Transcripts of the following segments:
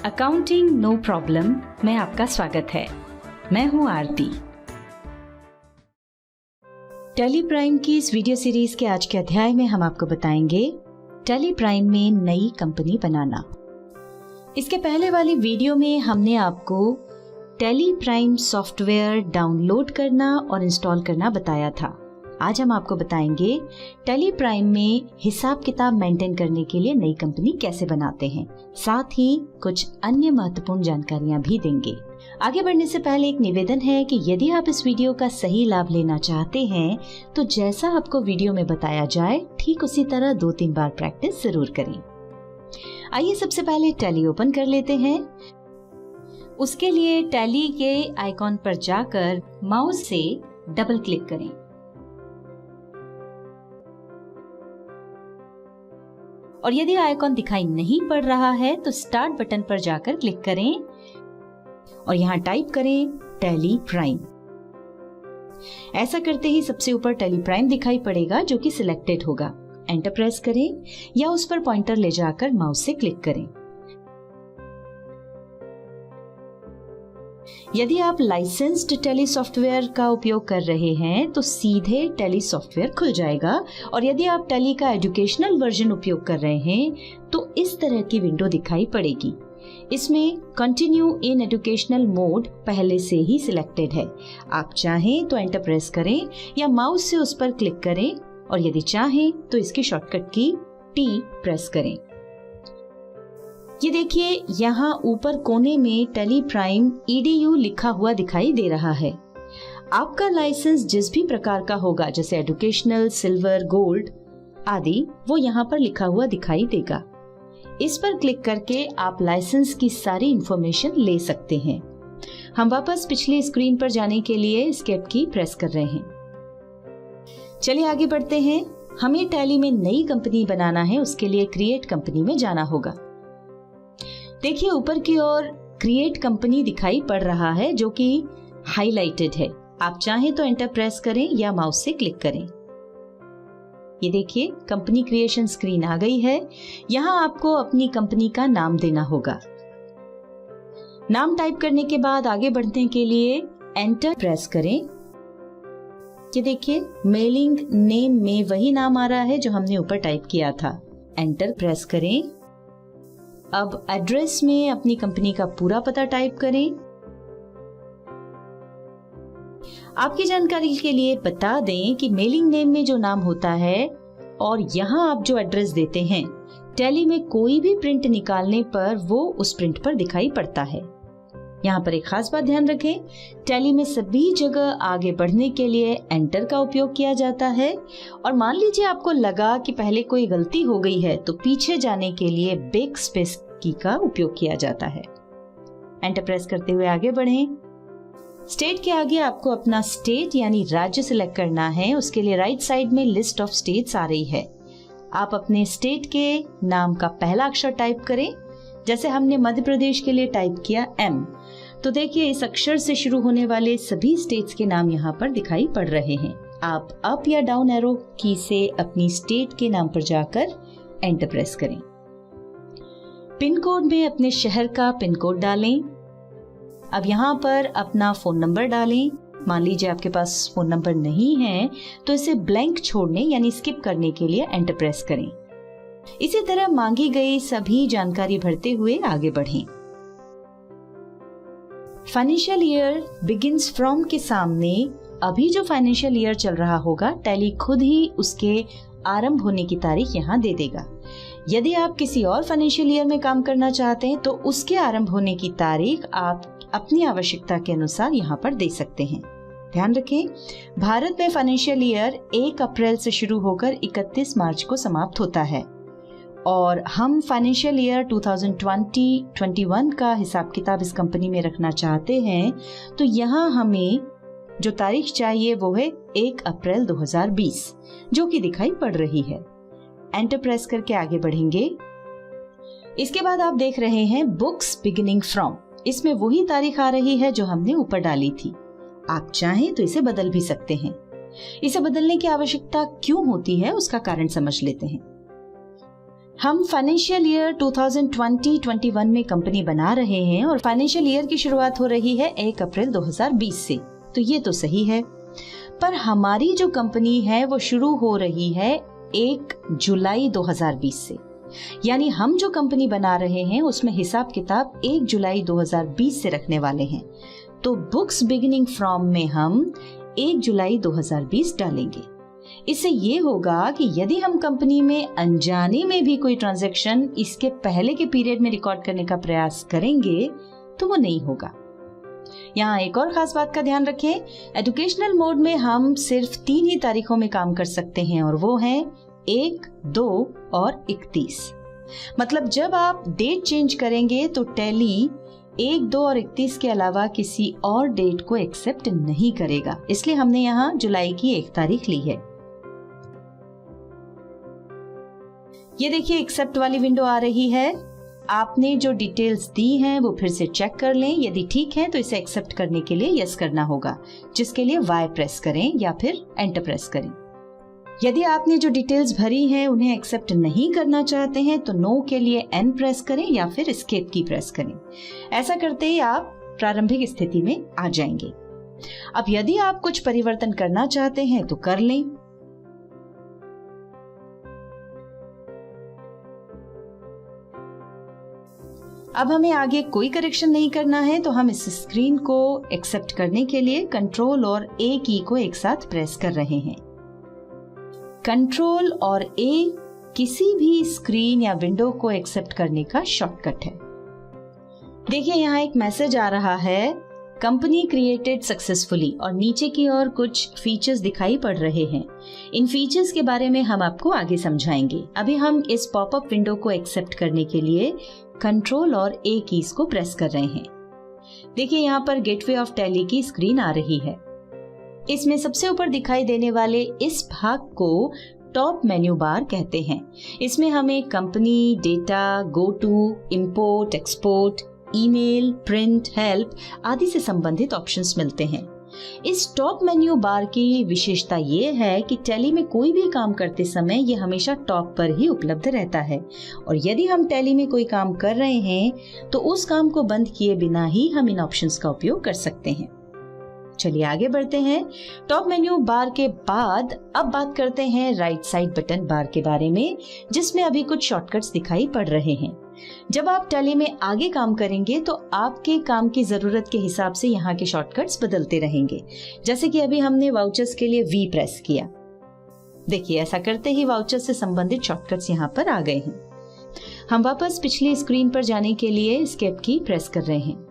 Accounting no problem में आपका स्वागत है। मैं हूं आरती। टैली प्राइम की इस वीडियो सीरीज के आज के अध्याय में हम आपको बताएंगे टैली प्राइम में नई कंपनी बनाना। इसके पहले वाली वीडियो में हमने आपको टैली प्राइम सॉफ्टवेयर डाउनलोड करना और इंस्टॉल करना बताया था। आज हम आपको बताएंगे टैली प्राइम में हिसाब किताब मेंटेन करने के लिए नई कंपनी कैसे बनाते हैं। साथ ही कुछ अन्य महत्वपूर्ण जानकारियां भी देंगे। आगे बढ़ने से पहले एक निवेदन है कि यदि आप इस वीडियो का सही लाभ लेना चाहते हैं तो जैसा आपको वीडियो में बताया जाए ठीक उसी तरह 2-3 बार प्रैक्टिस जरूर करें। आइए सबसे पहले टैली ओपन कर लेते हैं। उसके लिए टैली के आइकॉन पर जाकर माउस से डबल क्लिक करें। और यदि आइकॉन दिखाई नहीं पड़ रहा है तो स्टार्ट बटन पर जाकर क्लिक करें और यहाँ टाइप करें टैली प्राइम। ऐसा करते ही सबसे ऊपर टैली प्राइम दिखाई पड़ेगा जो कि सिलेक्टेड होगा। एंटर प्रेस करें या उस पर पॉइंटर ले जाकर माउस से क्लिक करें। यदि आप लाइसेंस्ड टैली सॉफ्टवेयर का उपयोग कर रहे हैं तो सीधे टैली सॉफ्टवेयर खुल जाएगा, और यदि आप टैली का एजुकेशनल वर्जन उपयोग कर रहे हैं तो इस तरह की विंडो दिखाई पड़ेगी। इसमें कंटिन्यू इन एजुकेशनल मोड पहले से ही सिलेक्टेड है। आप चाहें तो एंटर प्रेस करें या माउस से उस पर क्लिक करें, और यदि चाहें तो इसकी शॉर्टकट की T प्रेस करें। ये देखिए यहाँ ऊपर कोने में टैली प्राइम EDU लिखा हुआ दिखाई दे रहा है। आपका लाइसेंस जिस भी प्रकार का होगा, जैसे एजुकेशनल, सिल्वर, गोल्ड आदि, वो यहाँ पर लिखा हुआ दिखाई देगा। इस पर क्लिक करके आप लाइसेंस की सारी इंफॉर्मेशन ले सकते हैं। हम वापस पिछली स्क्रीन पर जाने के लिए एस्केप की प्रेस कर रहे हैं। चलिए आगे बढ़ते हैं। हमें टैली में नई कंपनी बनाना है, उसके लिए क्रिएट कंपनी में जाना होगा। देखिए ऊपर की ओर क्रिएट कंपनी दिखाई पड़ रहा है जो कि हाईलाइटेड है। आप चाहें तो एंटर प्रेस करें या माउस से क्लिक करें। ये देखिए कंपनी क्रिएशन स्क्रीन आ गई है। यहाँ आपको अपनी कंपनी का नाम देना होगा। नाम टाइप करने के बाद आगे बढ़ने के लिए एंटर प्रेस करें। ये देखिए मेलिंग नेम में वही नाम आ रहा है जो हमने ऊपर टाइप किया था। एंटर प्रेस करें। अब एड्रेस में अपनी कंपनी का पूरा पता टाइप करें। आपकी जानकारी के लिए बता दें कि मेलिंग नेम में जो नाम होता है और यहाँ आप जो एड्रेस देते हैं, टैली में कोई भी प्रिंट निकालने पर वो उस प्रिंट पर दिखाई पड़ता है। यहाँ पर एक खास बात ध्यान रखें, टैली में सभी जगह आगे बढ़ने के लिए एंटर का उपयोग किया जाता है, और मान लीजिए आपको लगा कि पहले कोई गलती हो गई है तो पीछे जाने के लिए बैक स्पेस की का उपयोग किया जाता है। एंटर प्रेस करते हुए आगे बढ़ें। स्टेट के आगे आपको अपना स्टेट यानी राज्य सिलेक्ट करना है। उसके लिए राइट साइड में लिस्ट ऑफ स्टेट्स आ रही है। आप अपने स्टेट के नाम का पहला अक्षर टाइप करें। जैसे हमने मध्य प्रदेश के लिए टाइप किया M, तो देखिए इस अक्षर से शुरू होने वाले सभी स्टेट्स के नाम यहाँ पर दिखाई पड़ रहे हैं। आप अप या डाउन एरो की से अपनी स्टेट के नाम पर जाकर एंटर प्रेस करें। पिन कोड में अपने शहर का पिन कोड डालें। अब यहाँ पर अपना फोन नंबर डालें। मान लीजिए आपके पास फोन नंबर नहीं है तो इसे ब्लैंक छोड़ने यानी स्किप करने के लिए एंटर प्रेस करें। इसी तरह मांगी गई सभी जानकारी भरते हुए आगे बढ़ें। फाइनेंशियल ईयर बिगिंस फ्रॉम के सामने अभी जो फाइनेंशियल ईयर चल रहा होगा, टैली खुद ही उसके आरंभ होने की तारीख यहाँ दे देगा। यदि आप किसी और फाइनेंशियल ईयर में काम करना चाहते हैं तो उसके आरंभ होने की तारीख आप अपनी आवश्यकता के अनुसार यहाँ पर दे सकते हैं। ध्यान रखें, भारत में फाइनेंशियल ईयर 1 अप्रैल से शुरू होकर 31 मार्च को समाप्त होता है, और हम फाइनेंशियल ईयर 2020-21 का हिसाब किताब इस कंपनी में रखना चाहते हैं, तो यहाँ हमें जो तारीख चाहिए वो है 1 अप्रैल 2020, जो कि दिखाई पड़ रही है। एंटर प्रेस करके आगे बढ़ेंगे। इसके बाद आप देख रहे हैं बुक्स बिगिनिंग फ्रॉम। इसमें वही तारीख आ रही है जो हमने ऊपर डाली थी। आप चाहें तो इसे बदल भी सकते हैं। इसे बदलने की आवश्यकता क्यों होती है उसका कारण समझ लेते हैं। हम फाइनेंशियल ईयर 2020-21 में कंपनी बना रहे हैं और फाइनेंशियल ईयर की शुरुआत हो रही है 1 अप्रैल 2020 से, तो ये तो सही है। पर हमारी जो कंपनी है वो शुरू हो रही है 1 जुलाई 2020 से, यानी हम जो कंपनी बना रहे हैं उसमें हिसाब किताब 1 जुलाई 2020 से रखने वाले हैं। तो बुक्स बिगिनिंग फ्रॉम में हम 1 जुलाई 2020 डालेंगे। इससे ये होगा कि यदि हम कंपनी में अनजाने में भी कोई ट्रांजैक्शन इसके पहले के पीरियड में रिकॉर्ड करने का प्रयास करेंगे तो वो नहीं होगा। यहाँ एक और खास बात का ध्यान रखें, एजुकेशनल मोड में हम सिर्फ 3 ही तारीखों में काम कर सकते हैं और वो हैं 1, 2 और 31। मतलब जब आप डेट चेंज करेंगे तो टैली 1, 2 और 31 के अलावा किसी और डेट को एक्सेप्ट नहीं करेगा, इसलिए हमने यहाँ जुलाई की 1 तारीख ली है। ये देखिए एक्सेप्ट वाली विंडो आ रही है। आपने जो डिटेल्स दी हैं वो फिर से चेक कर लें, यदि ठीक है तो इसे एक्सेप्ट करने के लिए यस करना होगा, जिसके लिए Y प्रेस करें या फिर एंटर प्रेस करें। यदि आपने जो डिटेल्स भरी हैं उन्हें एक्सेप्ट नहीं करना चाहते हैं तो नो के लिए N प्रेस करें या फिर एस्केप की प्रेस करें। ऐसा करते ही आप प्रारंभिक स्थिति में आ जाएंगे। अब यदि आप कुछ परिवर्तन करना चाहते हैं तो कर लें। अब हमें आगे कोई करेक्शन नहीं करना है, तो हम इस स्क्रीन को एक्सेप्ट करने के लिए कंट्रोल और A की को एक साथ प्रेस कर रहे हैं। कंट्रोल और A किसी भी स्क्रीन या विंडो को एक्सेप्ट करने का शॉर्टकट है। देखिए यहाँ एक मैसेज आ रहा है, कंपनी क्रिएटेड सक्सेसफुली, और नीचे की ओर कुछ फीचर्स दिखाई पड़ रहे हैं। इन फीचर्स के बारे में हम आपको आगे समझाएंगे। अभी हम इस पॉपअप विंडो को एक्सेप्ट करने के लिए कंट्रोल और A कीज को प्रेस कर रहे हैं। देखिए यहाँ पर गेटवे ऑफ टैली की स्क्रीन आ रही है। इसमें सबसे ऊपर दिखाई देने वाले इस भाग को टॉप मेन्यू बार कहते हैं। इसमें हमें company, data, go to, import, export, email, print, help आदि से संबंधित ऑप्शंस मिलते हैं। इस टॉप मेन्यू बार की विशेषता ये है कि टैली में कोई भी काम करते समय ये हमेशा टॉप पर ही उपलब्ध रहता है, और यदि हम टैली में कोई काम कर रहे हैं तो उस काम को बंद किए बिना ही हम इन ऑप्शंस का उपयोग कर सकते हैं। चलिए आगे बढ़ते हैं। टॉप मेन्यू बार के बाद अब बात करते हैं राइट साइड बटन बार के बारे में, जिसमें अभी कुछ शॉर्टकट्स दिखाई पड़ रहे हैं। जब आप टैली में आगे काम करेंगे तो आपके काम की जरूरत के हिसाब से यहाँ के शॉर्टकट्स बदलते रहेंगे। जैसे कि अभी हमने वाउचर्स के लिए V प्रेस किया। देखिए ऐसा करते ही वाउचर से संबंधित शॉर्टकट्स यहाँ पर आ गए हैं। हम वापस पिछली स्क्रीन पर जाने के लिए एस्केप की प्रेस कर रहे हैं।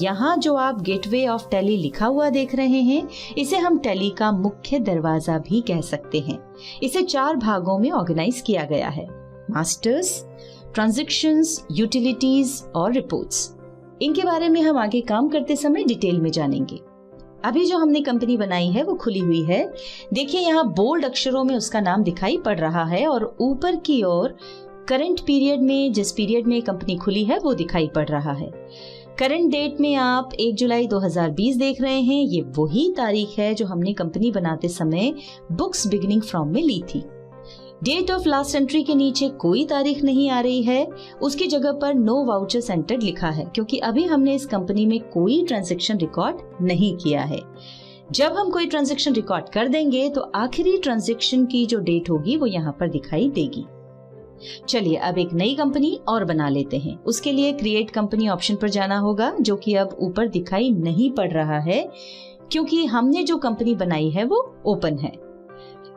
यहाँ जो आप गेटवे ऑफ टैली लिखा हुआ देख रहे हैं, इसे हम टैली का मुख्य दरवाजा भी कह सकते हैं। इसे 4 भागों में ऑर्गेनाइज किया गया है: मास्टर्स, ट्रांजैक्शंस, यूटिलिटीज और रिपोर्ट्स। इनके बारे में हम आगे काम करते समय डिटेल में जानेंगे। अभी जो हमने कंपनी बनाई है वो खुली हुई है। देखिए यहाँ बोल्ड अक्षरों में उसका नाम दिखाई पड़ रहा है और ऊपर की ओर करंट पीरियड में जिस पीरियड में कंपनी खुली है वो दिखाई पड़ रहा है। करंट डेट में आप 1 जुलाई 2020 देख रहे हैं। ये वही तारीख है जो हमने कंपनी बनाते समय बुक्स बिगिनिंग फ्रॉम में ली थी। डेट ऑफ लास्ट एंट्री के नीचे कोई तारीख नहीं आ रही है, उसकी जगह पर नो वाउचर्स एंटर्ड लिखा है, क्योंकि अभी हमने इस कंपनी में कोई ट्रांजैक्शन रिकॉर्ड नहीं किया है। जब हम कोई ट्रांजैक्शन रिकॉर्ड कर देंगे तो आखिरी ट्रांजैक्शन की जो डेट होगी वो यहाँ पर दिखाई देगी। चलिए अब एक नई कंपनी और बना लेते हैं। उसके लिए क्रिएट कंपनी ऑप्शन पर जाना होगा, जो कि अब ऊपर दिखाई नहीं पड़ रहा है क्योंकि हमने जो कंपनी बनाई है वो ओपन है।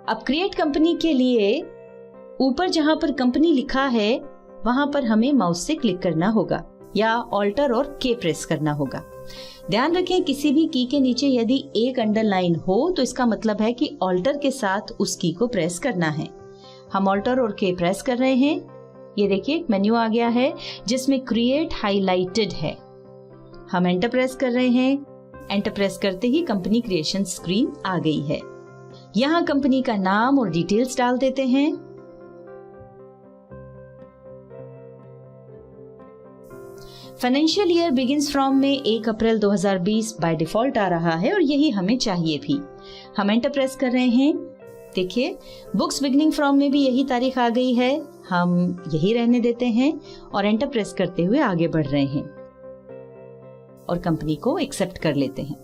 अब क्रिएट कंपनी के लिए ऊपर जहां पर कंपनी लिखा है वहां पर हमें माउस से क्लिक करना होगा या ऑल्टर और के प्रेस करना होगा। ध्यान रखें किसी भी की के नीचे यदि एक अंडरलाइन हो तो इसका मतलब है कि ऑल्टर के साथ उस की को प्रेस करना है। हम ऑल्टर और के प्रेस कर रहे हैं। ये देखिए एक मेन्यू आ गया है जिसमें क्रिएट हाईलाइटेड है। हम एंटर प्रेस कर रहे हैं। एंटर प्रेस करते ही कंपनी क्रिएशन स्क्रीन आ गई है। यहाँ कंपनी का नाम और डिटेल्स डाल देते हैं। फाइनेंशियल ईयर बिगिंस फ्रॉम में 1 अप्रैल 2020 बाय डिफॉल्ट आ रहा है और यही हमें चाहिए भी। हम एंटर प्रेस कर रहे हैं। देखिए बुक्स बिगनिंग फ्रॉम में भी यही तारीख आ गई है, हम यही रहने देते हैं और एंटर प्रेस करते हुए आगे बढ़ रहे हैं और कंपनी को एक्सेप्ट कर लेते हैं।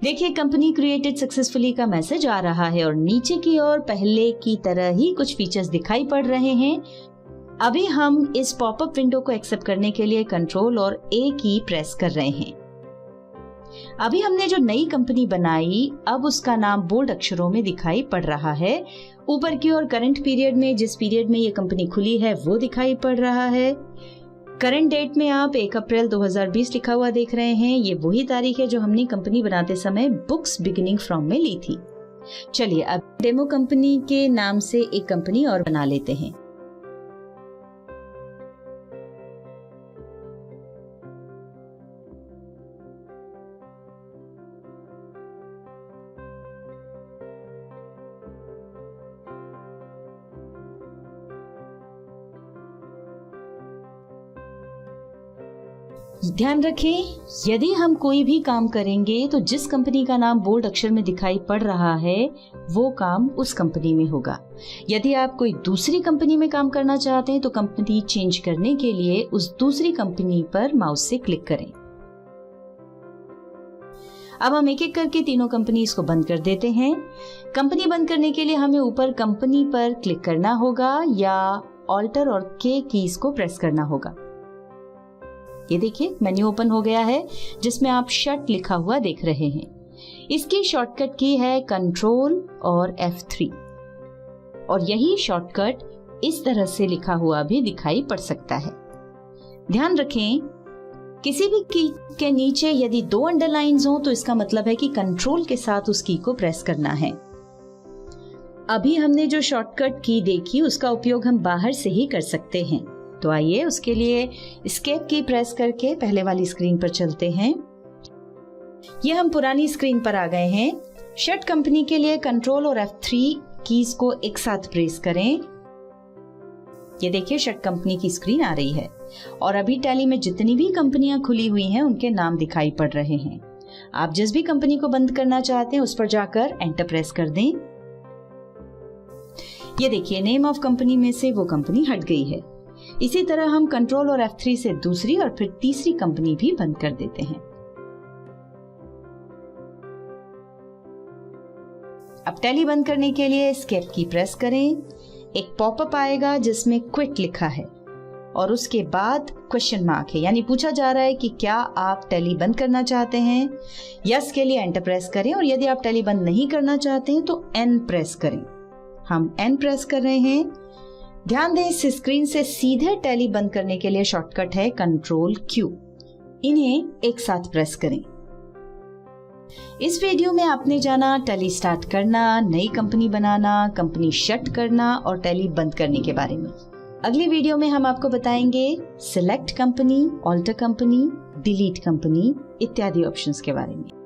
देखिए कंपनी क्रिएटेड सक्सेसफुली का मैसेज आ रहा है और नीचे की ओर पहले की तरह ही कुछ फीचर्स दिखाई पड़ रहे हैं। अभी हम इस पॉपअप विंडो को एक्सेप्ट करने के लिए कंट्रोल और ए की प्रेस कर रहे हैं। अभी हमने जो नई कंपनी बनाई, अब उसका नाम बोल्ड अक्षरों में दिखाई पड़ रहा है। ऊपर की ओर करंट पीरियड में जिस पीरियड में ये कंपनी खुली है वो दिखाई पड़ रहा है। करंट डेट में आप 1 अप्रैल 2020 लिखा हुआ देख रहे हैं। ये वही तारीख है जो हमने कंपनी बनाते समय बुक्स बिगिनिंग फ्रॉम में ली थी। चलिए अब डेमो कंपनी के नाम से एक कंपनी और बना लेते हैं। ध्यान रखें, यदि हम कोई भी काम करेंगे तो जिस कंपनी का नाम बोल्ड अक्षर में दिखाई पड़ रहा है वो काम उस कंपनी में होगा। यदि आप कोई दूसरी कंपनी में काम करना चाहते हैं तो कंपनी चेंज करने के लिए उस दूसरी कंपनी पर माउस से क्लिक करें। अब हम एक एक करके तीनों कंपनीज को बंद कर देते हैं। कंपनी बंद करने के लिए हमें ऊपर कंपनी पर क्लिक करना होगा या ऑल्टर और के कीज को प्रेस करना होगा। ये देखिए मेन्यू ओपन हो गया है जिसमें आप शट लिखा हुआ देख रहे हैं। इसकी शॉर्टकट की है कंट्रोल और F3 और यही शॉर्टकट इस तरह से लिखा हुआ भी दिखाई पड़ सकता है। ध्यान रखें, किसी भी की के नीचे यदि 2 अंडरलाइंस हो तो इसका मतलब है कि कंट्रोल के साथ उस की को प्रेस करना है। अभी हमने जो शॉर्टकट की देखी उसका उपयोग हम बाहर से ही कर सकते हैं। तो आइए उसके लिए एस्केप की प्रेस करके पहले वाली स्क्रीन पर चलते हैं। ये हम पुरानी स्क्रीन पर आ गए हैं। शट कंपनी के लिए कंट्रोल और F3 कीज को एक साथ प्रेस करें। ये देखिए शट कंपनी की स्क्रीन आ रही है और अभी टैली में जितनी भी कंपनियां खुली हुई हैं उनके नाम दिखाई पड़ रहे हैं। आप जिस भी कंपनी को बंद करना चाहते हैं उस पर जाकर एंटर प्रेस कर दें। ये देखिए नेम ऑफ कंपनी में से वो कंपनी हट गई है। इसी तरह हम कंट्रोल और F3 से दूसरी और फिर तीसरी कंपनी भी बंद कर देते हैं। अब टैली बंद करने के लिए एस्केप की प्रेस करें। एक पॉपअप आएगा जिसमें क्विट लिखा है और उसके बाद क्वेश्चन मार्क है, यानी पूछा जा रहा है कि क्या आप टैली बंद करना चाहते हैं। यस के लिए एंटर प्रेस करें और यदि आप टैली बंद नहीं करना चाहते हैं तो N प्रेस करें। हम N प्रेस कर रहे हैं। ध्यान दें इस स्क्रीन से सीधे टैली बंद करने के लिए शॉर्टकट है कंट्रोल Q। इन्हें एक साथ प्रेस करें। इस वीडियो में आपने जाना टैली स्टार्ट करना, नई कंपनी बनाना, कंपनी शट करना और टैली बंद करने के बारे में। अगली वीडियो में हम आपको बताएंगे select company, alter company, delete company इत्यादि ऑप्शंस के बारे में।